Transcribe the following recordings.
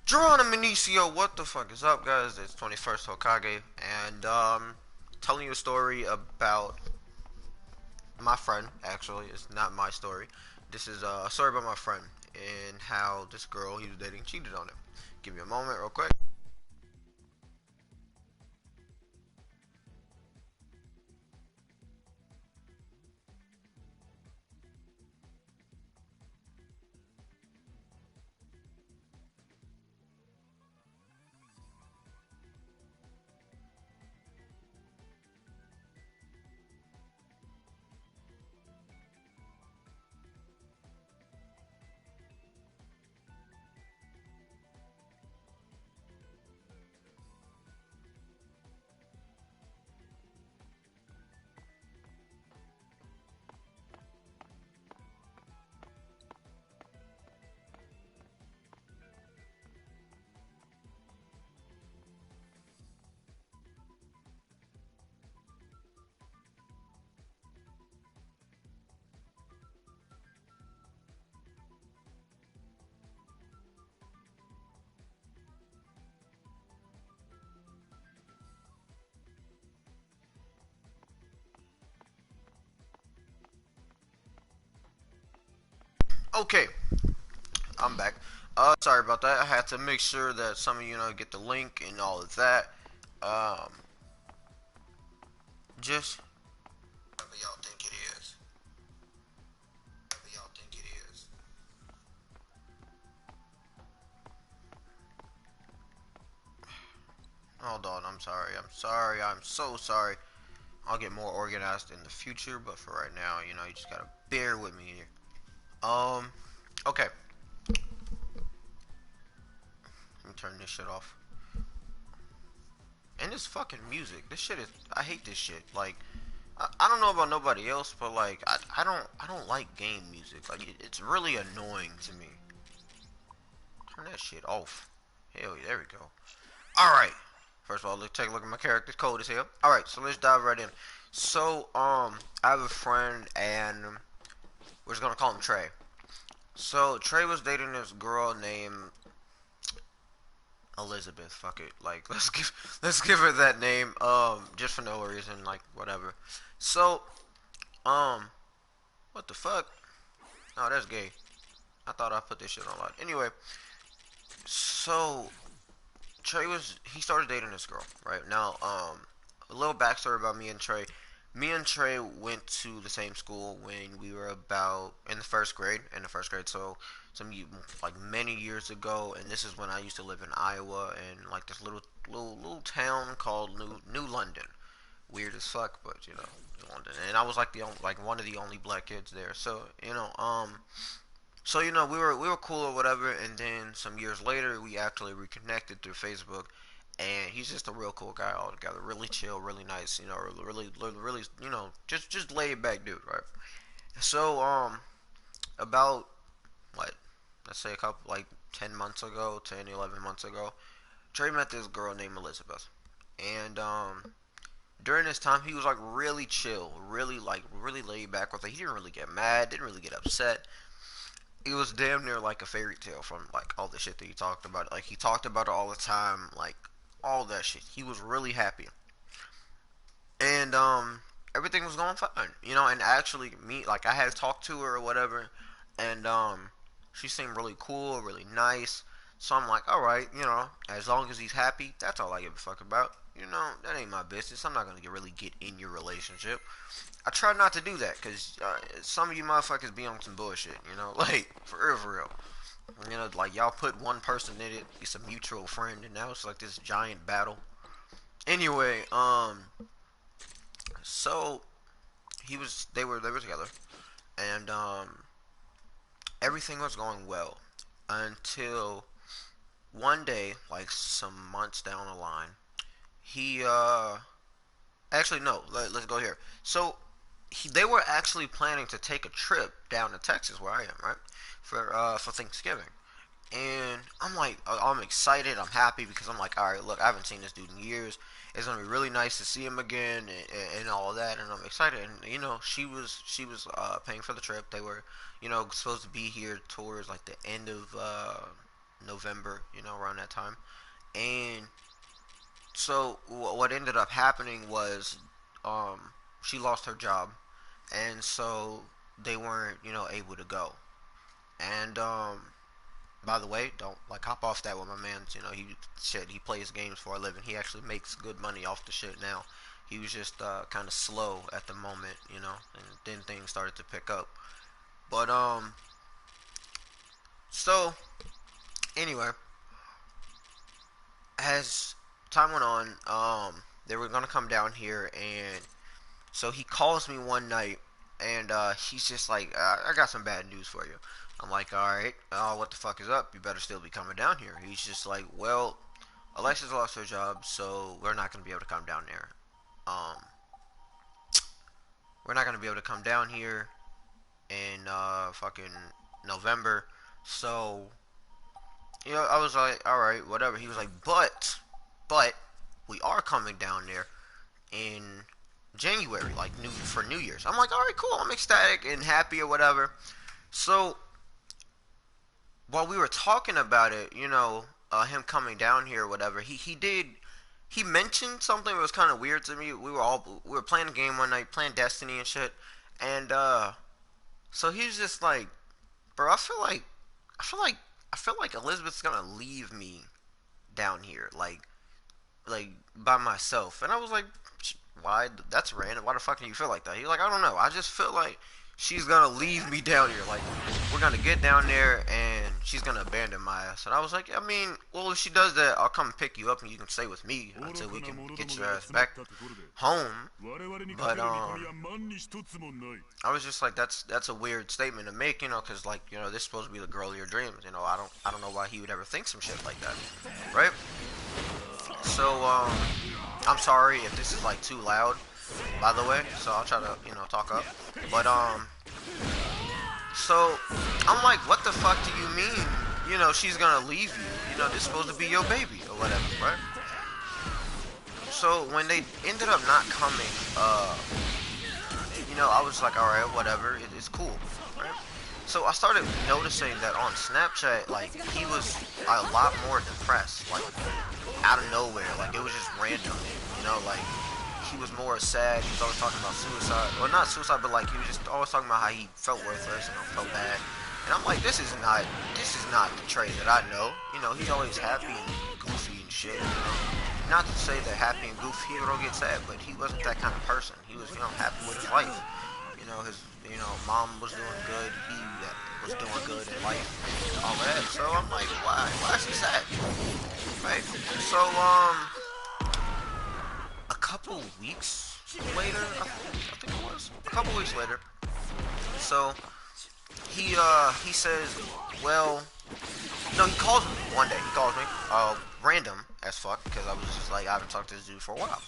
Geronimo, what the fuck is up, guys? It's 21st Hokage, and telling you a story about my friend. Actually, it's not my story. This is a story about my friend and how this girl he was dating cheated on him. Give me a moment, real quick. Okay, I'm back. Sorry about that. I had to make sure that some of you know get the link and all of that. Um, just whatever y'all think it is. Whatever y'all think it is. Hold on. I'm sorry. I'm sorry. I'm so sorry. I'll get more organized in the future, but for right now, you know, you just gotta bear with me here. Um, okay. Let me turn this shit off. And this fucking music, this shit is, I hate this shit. Like, I don't know about nobody else, but like, I don't like game music. Like, it's really annoying to me. Turn that shit off. Hell yeah, there we go. All right. First of all, let's take a look at my character's code as hell. All right, so let's dive right in. So, I have a friend, and we're just gonna call him Trey. So Trey was dating this girl named Elizabeth. Fuck it. Like let's give her that name. Just for no reason. Like whatever. So um, what the fuck? Oh, that's gay. I thought I put this shit on loud. Anyway, so Trey was he started dating this girl right now. A little backstory about me and Trey. Me and Trey went to the same school when we were about in the first grade. In the first grade, so like many years ago, and this is when I used to live in Iowa, and like this little town called New London. Weird as fuck, but you know, London. And I was like the only, like one of the only black kids there. So we were cool or whatever, and then some years later we actually reconnected through Facebook, and he's just a real cool guy altogether, really chill, really nice, you know, really, you know, just laid back dude, right? So about what, let's say a couple like 10 months ago, 10, 11 months ago, Trey met this girl named Elizabeth, and during this time he was like really chill, really laid back with her. He didn't really get mad, didn't really get upset. It was damn near like a fairy tale from like all the shit that he talked about. Like he talked about it all the time, like all that shit. He was really happy, and everything was going fine, you know. And actually, me like I had talked to her or whatever, and she seemed really cool, really nice. So I'm like, all right, you know, as long as he's happy, that's all I give a fuck about. You know, that ain't my business. I'm not gonna really get in your relationship. I try not to do that because some of you motherfuckers be on some bullshit, you know, like for real, for real. You know, like y'all put one person in it, it's a mutual friend, and now it's like this giant battle. Anyway, so they were together, and everything was going well until one day, like some months down the line, he actually no, let's go here. So they were actually planning to take a trip down to Texas, where I am, right, for Thanksgiving. And I'm like, I'm excited, I'm happy because I'm like, all right, look, I haven't seen this dude in years. It's gonna be really nice to see him again and all of that, and I'm excited. And you know, she was paying for the trip. They were, you know, supposed to be here towards like the end of November, around that time. And so what ended up happening was, um, she lost her job, and so they weren't, able to go. And by the way, don't like hop off that with my man. He plays games for a living. He actually makes good money off the shit now. He was just kind of slow at the moment, and then things started to pick up. But so anyway, as time went on, they were gonna come down here, and so he calls me one night, and he's just like, "I got some bad news for you." I'm like, "All right, what the fuck is up? You better still be coming down here." He's just like, "Well, Alexa's lost her job, so we're not gonna be able to come down there. Um, we're not gonna be able to come down here in fucking November." So I was like, "All right, whatever." He was like, but we are coming down there in January, like New Year's." I'm like, "All right, cool. I'm ecstatic and happy or whatever." So while we were talking about it, him coming down here or whatever, he mentioned something that was kind of weird to me. We were playing a game one night, playing Destiny and shit, and so he was just like, "Bro, I feel like I feel like Elizabeth's gonna leave me down here, like by myself." And I was like, "Why? That's random. Why the fuck do you feel like that?" He's like, "I don't know. I just feel like she's gonna leave me down here. Like we're gonna get down there and she's gonna abandon my ass." And I was like, "I mean, well, if she does that, I'll come pick you up and you can stay with me until we can get your ass back home." But I was just like, that's a weird statement to make, because like this is supposed to be the girl of your dreams. I don't know why he would ever think some shit like that, right? So I'm sorry if this is like too loud, by the way. So I'll try to talk up. But so I'm like, what the fuck do you mean? She's gonna leave you. This is supposed to be your baby or whatever, right? So when they ended up not coming, I was like, all right, whatever, it's cool, right? So I started noticing that on Snapchat, like he was a lot more depressed, like out of nowhere, like it was just random, like he was more sad. He was always talking about suicide, or not suicide, but like he was just always talking about how he felt worthless and felt bad. And I'm like, this is not the Trey that I know. He's always happy and goofy and shit. Not to say that happy and goofy don't get sad, but he wasn't that kind of person. He was, happy with his life. His, mom was doing good. He was doing good in life, and all that. So I'm like, why is he sad? Right? So a couple weeks later, I think it was a couple weeks later. So he says, well, no, he calls me one day. He calls me, random as fuck, because I was just like, I haven't talked to this dude for a while.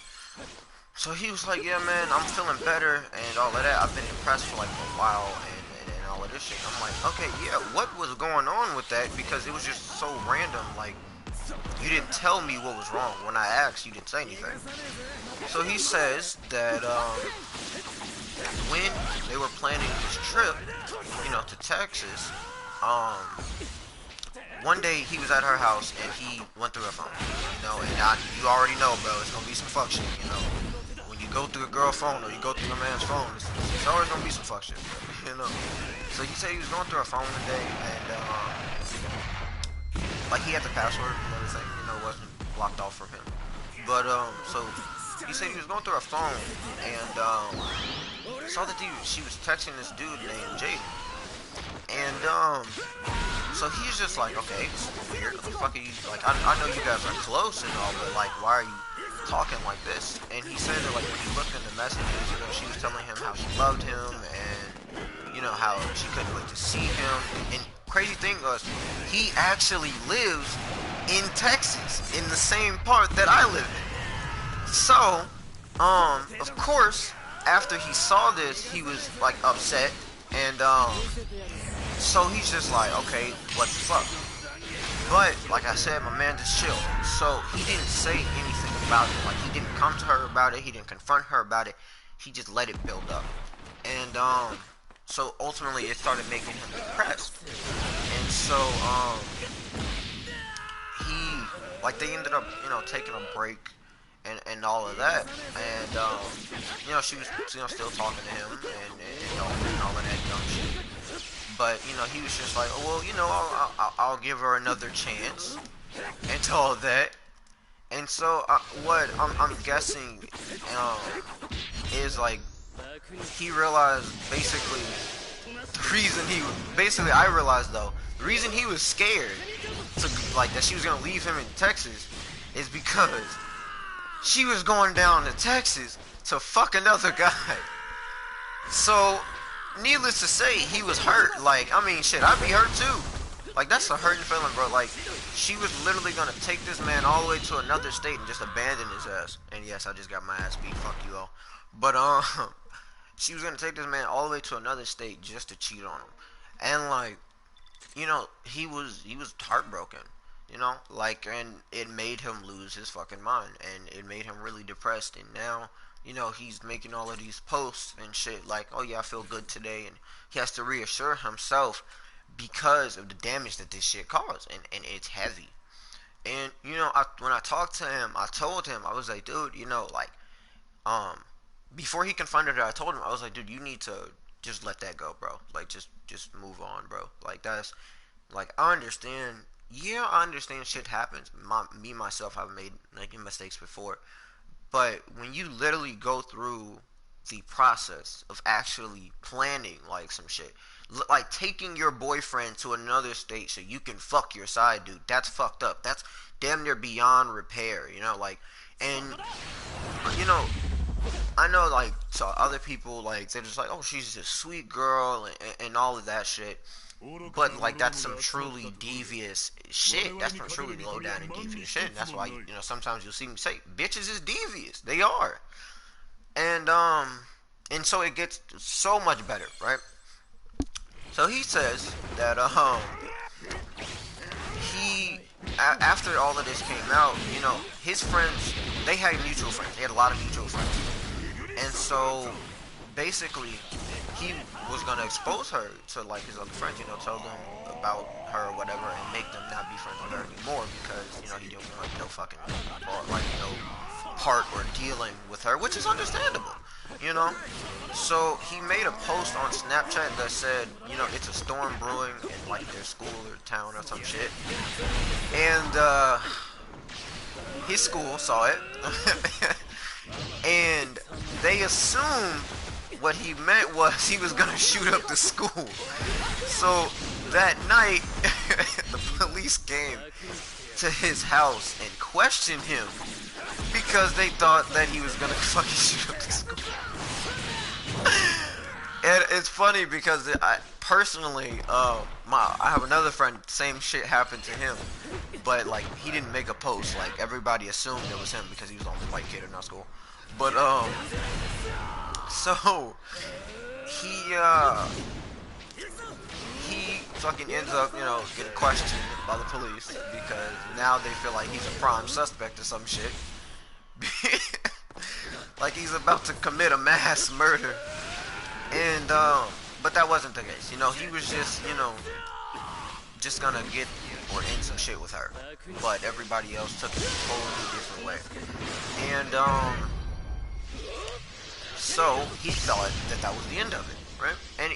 So he was like, "Yeah, man, I'm feeling better and all of that. I've been depressed for like a while and all of this shit." I'm like, "Okay, yeah, what was going on with that?" Because it was just so random. Like, you didn't tell me what was wrong. When I asked, you didn't say anything. So he says that when they were planning this trip, to Texas, one day he was at her house and he went through her phone, and you already know, bro, it's gonna be some fuck shit, When you go through a girl phone or you go through a man's phone, it's always gonna be some fuck shit, So he said he was going through her phone one day and, like he had the password and everything, it wasn't blocked off from him. But, so he said he was going through her phone and, saw that she was texting this dude named Jaden. And, so he's just like, okay, it's weird. What the fuck are you, like, I know you guys are close and all, but, like, why are you talking like this? And he said that, like, when he looked in the messages, she was telling him how she loved him and, how she couldn't wait to see him. And crazy thing was, he actually lives in Texas, in the same part that I live in. So, of course, after he saw this, he was, like, upset. And, so he's just like, okay, what the fuck? But, like I said, my man just chilled. So he didn't say anything about it. Like, he didn't come to her about it. He didn't confront her about it. He just let it build up. And, so ultimately it started making him depressed. And so, like they ended up, taking a break and all of that, and she was, still talking to him and all of that dumb shit. But he was just like, oh, well, I'll give her another chance and all of that. And so what I'm guessing um, is like he realized basically the reason he basically I realized though the reason he was scared to like that she was gonna leave him in Texas is because she was going down to Texas to fuck another guy. So needless to say, he was hurt. Like, I mean, shit, I'd be hurt too. Like, that's a hurting feeling, bro. Like, she was literally gonna take this man all the way to another state and just abandon his ass. And yes, I just got my ass beat. Fuck you all. But she was gonna take this man all the way to another state just to cheat on him. And like, he was heartbroken. Like, and it made him lose his fucking mind, and it made him really depressed. And now, he's making all of these posts and shit like, oh yeah, I feel good today, and he has to reassure himself because of the damage that this shit caused, and it's heavy. And when I talked to him, I told him, I was like, dude, like, before he confronted her, I told him, I was like, dude, you need to just let that go, bro. Like, just move on, bro. Like, that's, like, I understand. Yeah, I understand shit happens. Myself, I've made like mistakes before. But when you literally go through the process of actually planning like some shit, like taking your boyfriend to another state so you can fuck your side dude, that's fucked up. That's damn near beyond repair, like, and I know, like, so other people, like, they're just like, oh, she's a sweet girl and all of that shit. But, like, that's some truly devious shit. That's some truly low down and devious shit. And that's why, sometimes you'll see me say, bitches is devious. They are. And so it gets so much better, right? So he says that, after all of this came out, his friends, they had mutual friends. They had a lot of mutual friends. And so, basically, he was going to expose her to, like, his other friends, tell them about her or whatever, and make them not be friends with her anymore because, he didn't want no fucking, or, like, no part or dealing with her, which is understandable, So, he made a post on Snapchat that said, it's a storm brewing in, like, their school or town or some shit. And, his school saw it. And they assumed what he meant was he was gonna shoot up the school. So that night, the police came to his house and questioned him because they thought that he was gonna fucking shoot up the school. And it's funny because I personally, I have another friend, same shit happened to him, but like he didn't make a post. Like everybody assumed it was him because he was the only white kid in our school. But so he fucking ends up, getting questioned by the police because now they feel like he's a prime suspect or some shit. Like he's about to commit a mass murder. And but that wasn't the case. He was just, just gonna get or end some shit with her. But everybody else took it a totally different way. And so he thought that was the end of it, right? And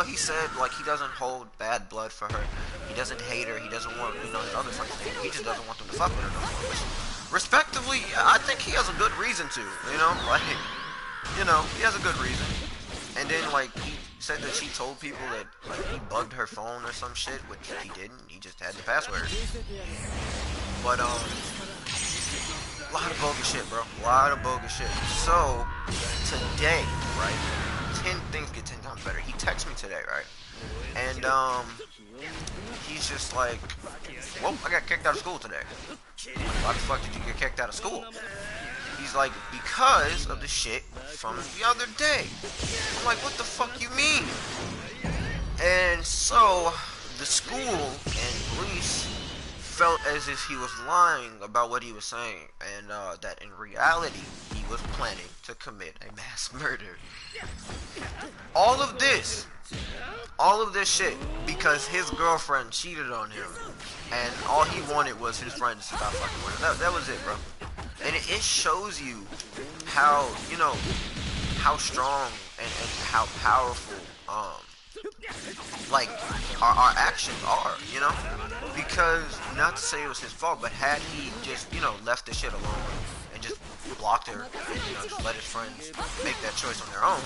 he said like he doesn't hold bad blood for her. He doesn't hate her. He doesn't want his other friends to hate her. He just doesn't want them to fuck with her no more. Which, respectively, I think he has a good reason to. Like he has a good reason. And then like he said that she told people that like he bugged her phone or some shit, which he didn't. He just had the password. But a lot of bogus shit, bro. A lot of bogus shit. So today, right? 10 things get 10 times better. He texted me today, right? And he's just like, well, I got kicked out of school today. Why the fuck did you get kicked out of school? He's like, because of the shit from the other day. I'm like, what the fuck you mean? And so the school and police felt as if he was lying about what he was saying, and that in reality he he was planning to commit a mass murder. All of this, all of this shit, because his girlfriend cheated on him, and all he wanted was his friend to stop fucking with him. That was it, bro. And it shows you how, how strong and how powerful, like, our actions are, because, not to say it was his fault, but had he just, left the shit alone and just blocked her and, just let his friends make that choice on their own,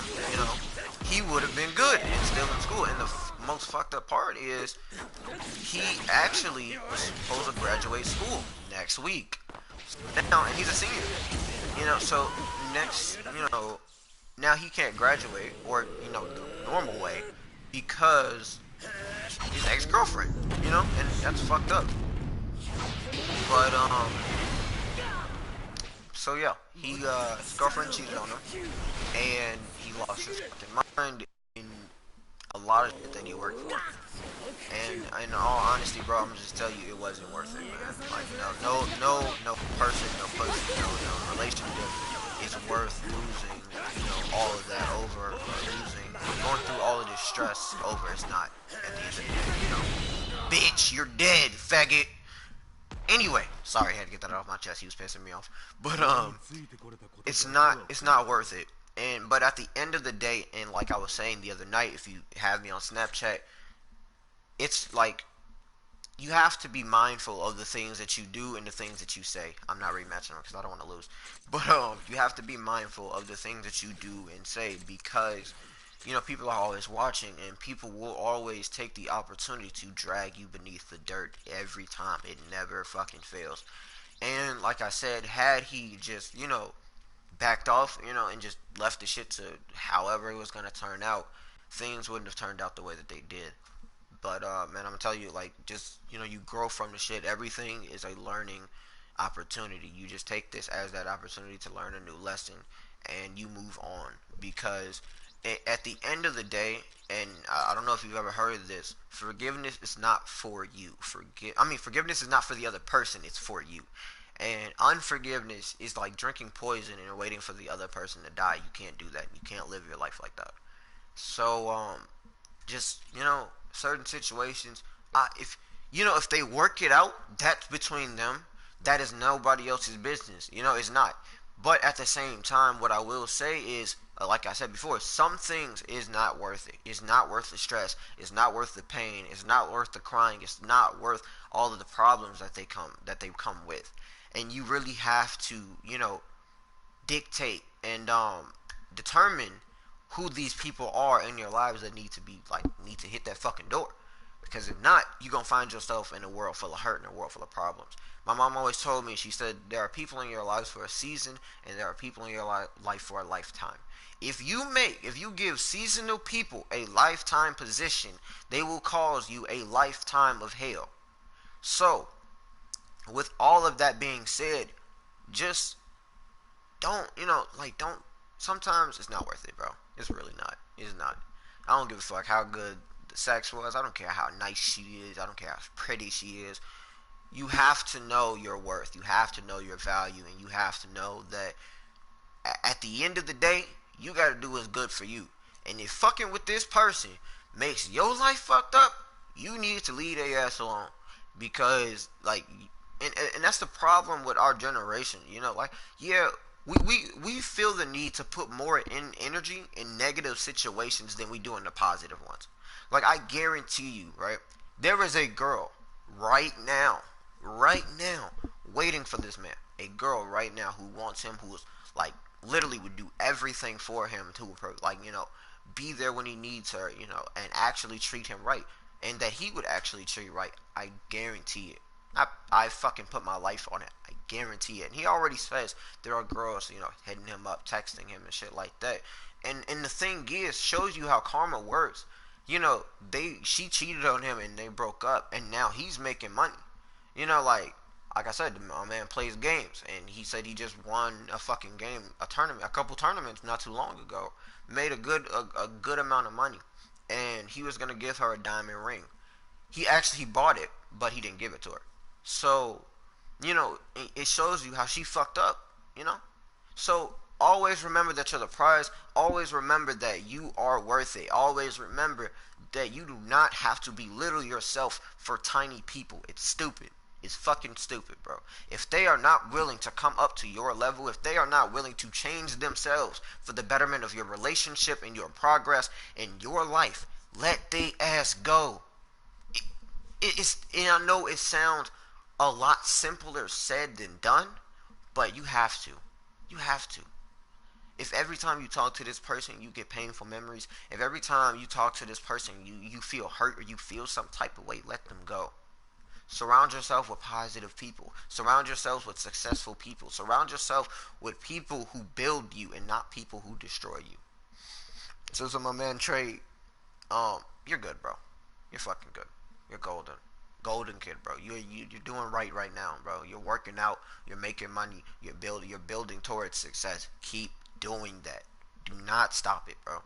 he would have been good and still in school. And the most fucked up part is he actually was supposed to graduate school next week. Now, and he's a senior, so next, now he can't graduate or, the normal way because his ex-girlfriend, and that's fucked up. But, so yeah, his girlfriend cheated on him, and he lost his fucking mind in a lot of shit that he worked for. And in all honesty, bro, I'm gonna just tell you, it wasn't worth it, man. Like, no person, no pussy, no relationship is worth losing, all of that over, or losing, going through all of this stress over. It's not, at the end of the day, bitch, you're dead, faggot. Anyway, sorry, I had to get that off my chest. He was pissing me off, but it's not worth it. But at the end of the day, and like I was saying the other night, if you have me on Snapchat, it's like you have to be mindful of the things that you do and the things that you say. I'm not rematching them because I don't want to lose, but you have to be mindful of the things that you do and say, because people are always watching, and people will always take the opportunity to drag you beneath the dirt every time. It never fucking fails. And like I said, had he just backed off, and just left the shit to however it was gonna turn out, things wouldn't have turned out the way that they did. But man, I'm gonna tell you, like, just you grow from the shit. Everything is a learning opportunity. You just take this as that opportunity to learn a new lesson, and you move on. Because at the end of the day, and I don't know if you've ever heard of this, forgiveness is not for you. Forgiveness is not for the other person. It's for you. And unforgiveness is like drinking poison and waiting for the other person to die. You can't do that. You can't live your life like that. So just certain situations, if they work it out, that's between them. That is nobody else's business. It's not. But at the same time, what I will say is, like I said before, some things is not worth it. It's not worth the stress. It's not worth the pain. It's not worth the crying. It's not worth all of the problems that they come with. And you really have to, dictate and determine who these people are in your lives that need to hit that fucking door. Because if not, you're going to find yourself in a world full of hurt and a world full of problems. My mom always told me, she said, there are people in your lives for a season, and there are people in your life for a lifetime. If you give seasonal people a lifetime position, they will cause you a lifetime of hell. So, with all of that being said, just don't, sometimes it's not worth it, bro. It's really not. It's not. I don't give a fuck how good the sex was. I don't care how nice she is. I don't care how pretty she is. You have to know your worth. You have to know your value. And you have to know that at the end of the day, you got to do what's good for you. And if fucking with this person makes your life fucked up, you need to leave their ass alone. Because, and that's the problem with our generation. We feel the need to put more energy in negative situations than we do in the positive ones. Like, I guarantee you, right? There is a girl right now, waiting for this man. A girl right now who wants him, who is, literally would do everything for him to, be there when he needs her, and actually treat him right. And that he would actually treat right. I guarantee it. I fucking put my life on it. I guarantee it. And he already says there are girls, hitting him up, texting him and shit like that. And the thing is, shows you how karma works. She cheated on him and they broke up, and now he's making money. Like I said, my man plays games, and he said he just won a fucking game, a couple tournaments not too long ago, made a good amount of money, and he was gonna give her a diamond ring. He bought it, but he didn't give it to her. So, it shows you how she fucked up. So Always remember that you're the prize. Always remember that you are worth it. Always remember that you do not have to belittle yourself for tiny people. It's stupid. It's fucking stupid, bro. If they are not willing to come up to your level, if they are not willing to change themselves for the betterment of your relationship and your progress in your life, let they ass go. And I know it sounds a lot simpler said than done, but you have to. You have to. If every time you talk to this person you get painful memories, if every time you talk to this person you feel hurt or you feel some type of way, let them go. Surround yourself with positive people. Surround yourself with successful people. Surround yourself with people who build you and not people who destroy you. So my man Trey, you're good, bro. You're fucking good. You're golden. Golden kid, bro. You're doing right now, bro. You're working out. You're making money. You're building towards success. Keep doing that. Do not stop it, bro.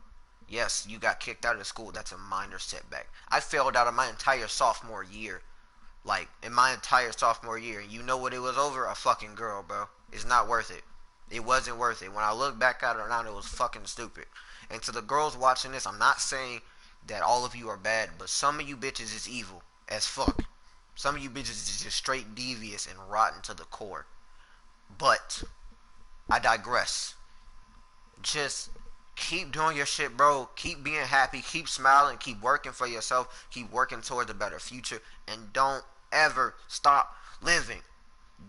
Yes, you got kicked out of school. That's a minor setback. I failed out of my entire sophomore year. Like, in my entire sophomore year. And you know what it was over? A fucking girl, bro. It's not worth it. It wasn't worth it. When I look back at it now, it was fucking stupid. And to the girls watching this, I'm not saying that all of you are bad, but some of you bitches is evil as fuck. Some of you bitches is just straight devious and rotten to the core. But I digress. Just keep doing your shit, bro. Keep being happy. Keep smiling. Keep working for yourself. Keep working towards a better future. And don't ever stop living.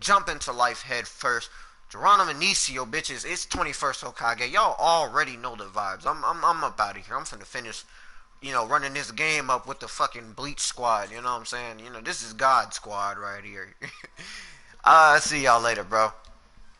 Jump into life head first. Geronimo Inicio, bitches. It's 21st Hokage. Y'all already know the vibes. I'm up out of here. I'm finna finish, running this game up with the fucking Bleach squad. You know what I'm saying? This is God squad right here. See y'all later, bro.